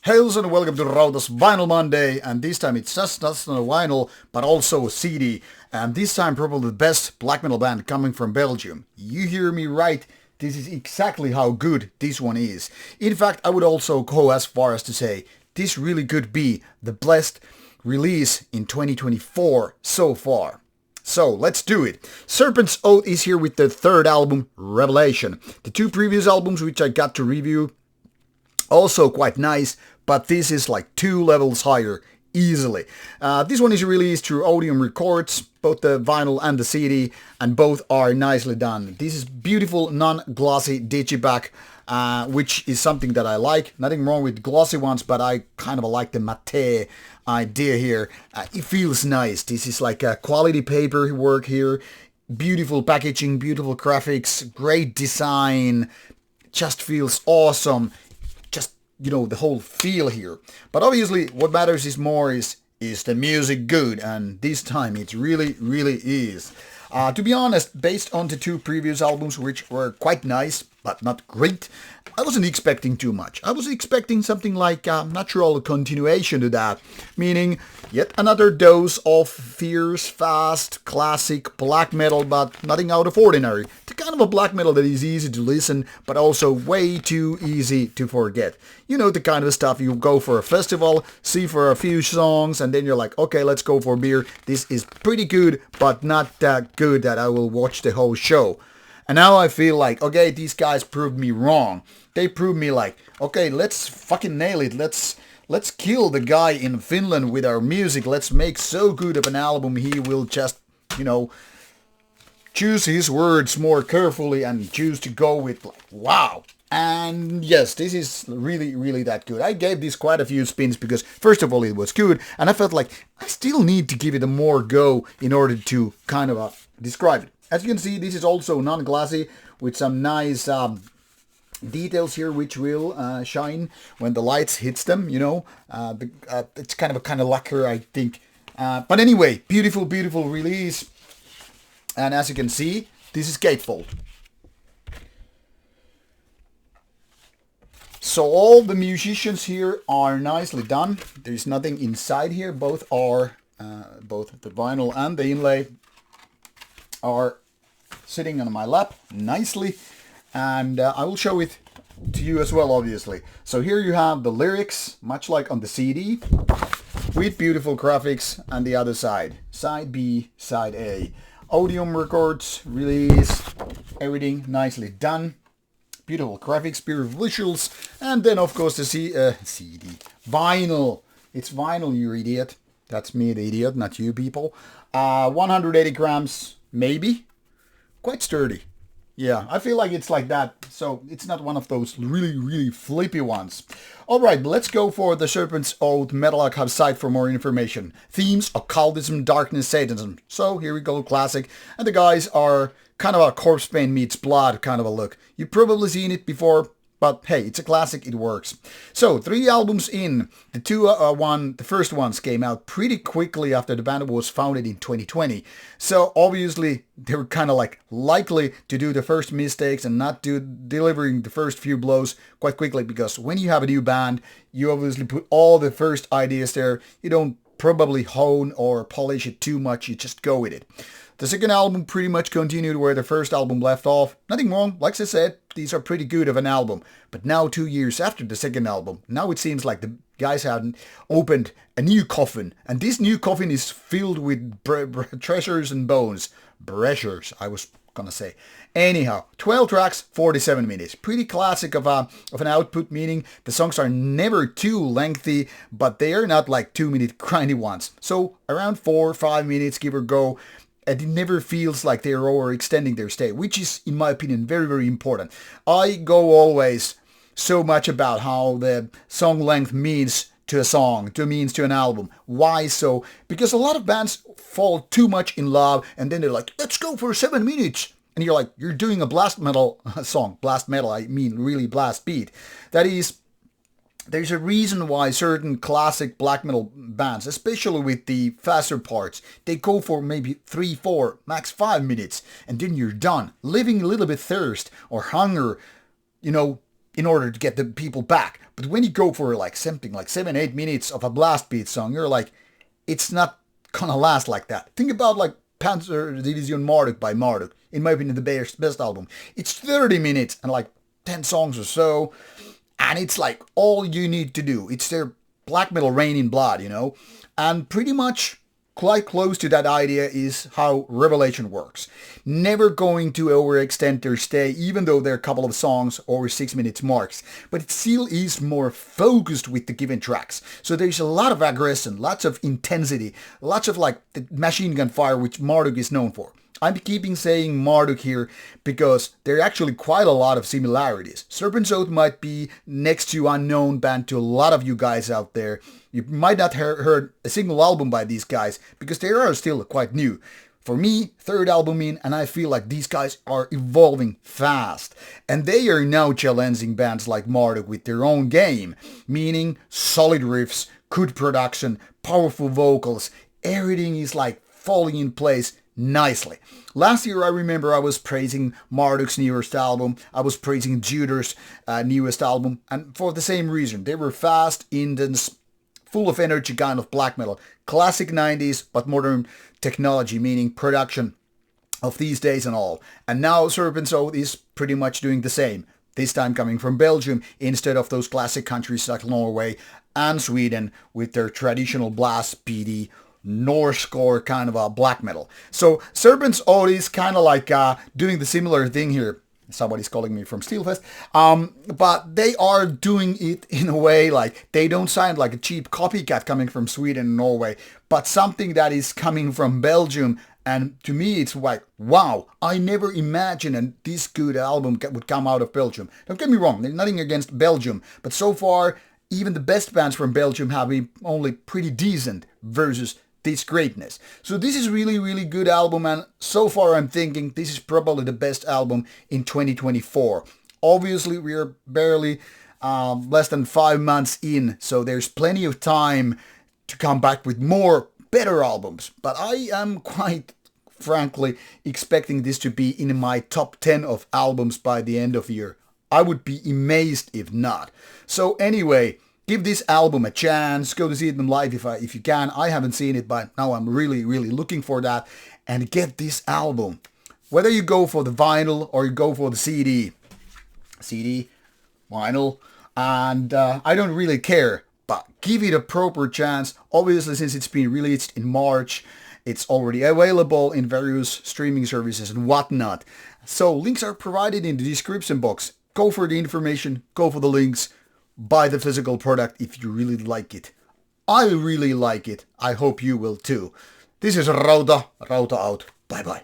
Hails and welcome to Rauta's Vinyl Monday, and this time it's just not a vinyl, but also a CD, and this time probably the best black metal band coming from Belgium. You hear me right, this is exactly how good this one is. In fact, I would also go as far as to say, this really could be the best release in 2024 so far. So, let's do it. Serpents Oath is here with their third album, Revelation. The two previous albums which I got to review, also quite nice, but this is like 2 levels higher, easily. This one is released through Odium Records, both the vinyl and the CD, and both are nicely done. This is beautiful, non-glossy digipack, which is something that I like. Nothing wrong with glossy ones, but I kind of like the matte idea here. It feels nice. This is like a quality paper work here. Beautiful packaging, beautiful graphics, great design. Just feels awesome. The whole feel here. But obviously what matters is the music good, and this time it really is. To be honest, based on the two previous albums, which were quite nice but not great, I wasn't expecting too much. I was expecting something like a natural continuation to that, meaning yet another dose of fierce, fast, classic black metal, but nothing out of ordinary. The kind of a black metal that is easy to listen, but also way too easy to forget. You know, the kind of stuff you go for a festival, see for a few songs, and then you're like, okay, let's go for a beer. This is pretty good, but not that good that I will watch the whole show. And now I feel like, okay, these guys proved me wrong. They proved me like, okay, let's fucking nail it. Let's kill the guy in Finland with our music. Let's make so good of an album he will just, choose his words more carefully and choose to go with like, wow. And yes, this is really that good. I gave this quite a few spins because first of all it was good, and I felt like I still need to give it a more go in order to kind of describe it. As you can see, this is also non-glossy with some nice details here which will shine when the lights hits them, it's kind of lacquer, I think. But anyway, beautiful release. And as you can see, this is gatefold. So all the musicians here are nicely done. There's nothing inside here. Both are, both the vinyl and the inlay are sitting on my lap nicely, and I will show it to you as well, obviously. So here you have the lyrics, much like on the CD, with beautiful graphics, and the other side, side B, side A. Odium Records release, everything nicely done, beautiful graphics, beautiful visuals, and then of course the CD, vinyl. It's vinyl, you idiot. That's me, the idiot, not you people. 180 grams, maybe. Quite sturdy. Yeah, I feel like it's like that, so it's not one of those really flippy ones. Alright, let's go for the Serpents Oath Metal Archive site for more information. Themes, occultism, darkness, satanism. So here we go, classic. And the guys are kind of a corpse paint meets blood kind of a look. You've probably seen it before, but hey, it's a classic, it works. So, 3 albums in. The first ones came out pretty quickly after the band was founded in 2020. So, obviously, they were kind of like likely to do the first mistakes and not delivering the first few blows quite quickly, because when you have a new band, you obviously put all the first ideas there. You don't probably hone or polish it too much, you just go with it. The second album pretty much continued where the first album left off. Nothing wrong, like I said, these are pretty good of an album. But now 2 years after the second album, now it seems like the guys have opened a new coffin. And this new coffin is filled with treasures and bones. Treasures, I was gonna say. Anyhow, 12 tracks, 47 minutes. Pretty classic of an output, meaning the songs are never too lengthy, but they are not like 2-minute grindy ones. So around 4 or 5 minutes, give or go. And it never feels like they're overextending their stay, which is, in my opinion, very important. I go always so much about how the song length means to a song, means to an album. Why so? Because a lot of bands fall too much in love, and then they're like, let's go for 7 minutes. And you're like, you're doing a blast metal song. Blast metal, I mean really blast beat. That is, there's a reason why certain classic black metal bands, especially with the faster parts, they go for maybe 3, 4, max 5 minutes, and then you're done. Leaving a little bit thirst or hunger, in order to get the people back. But when you go for like something like 7-8 minutes of a blast beat song, you're like, it's not gonna last like that. Think about like Panzer Division Marduk by Marduk. In my opinion, the best album. It's 30 minutes and like 10 songs or so. And it's like all you need to do. It's their black metal Rain in Blood, you know. And pretty much quite close to that idea is how Revelation works. Never going to overextend their stay, even though there are a couple of songs over 6 minutes marks. But it still is more focused with the given tracks. So there's a lot of aggression, lots of intensity, lots of like the machine gun fire which Marduk is known for. I'm keeping saying Marduk here because there are actually quite a lot of similarities. Serpents Oath might be next to unknown band to a lot of you guys out there. You might not have heard a single album by these guys because they are still quite new. For me, third album in, and I feel like these guys are evolving fast. And they are now challenging bands like Marduk with their own game, meaning solid riffs, good production, powerful vocals. Everything is like falling in place nicely. Last year I remember I was praising Marduk's newest album, I was praising Judar's newest album, and for the same reason. They were fast, intense, full of energy kind of black metal. Classic 90s but modern technology, meaning production of these days and all. And now Serpents Oath is pretty much doing the same. This time coming from Belgium instead of those classic countries like Norway and Sweden with their traditional blast speedy Norsecore kind of a black metal. So Serpents Oath is kind of like doing the similar thing here. Somebody's calling me from Steelfest. But they are doing it in a way like they don't sound like a cheap copycat coming from Sweden and Norway, but something that is coming from Belgium. And to me, it's like, wow, I never imagined this good album would come out of Belgium. Don't get me wrong, there's nothing against Belgium, but so far, even the best bands from Belgium have been only pretty decent versus this greatness. So this is really, really good album, and so far I'm thinking this is probably the best album in 2024. Obviously, we are barely less than 5 months in, so there's plenty of time to come back with more better albums. But I am quite frankly expecting this to be in my top 10 of albums by the end of the year. I would be amazed if not. So anyway, give this album a chance. Go to see them live if you can. I haven't seen it, but now I'm really, really looking for that. And get this album. Whether you go for the vinyl or you go for the CD, vinyl, and I don't really care. But give it a proper chance. Obviously, since it's been released in March, it's already available in various streaming services and whatnot. So links are provided in the description box. Go for the information. Go for the links. Buy the physical product if you really like it. I really like it. I hope you will too. This is Rauta. Rauta out. Bye bye.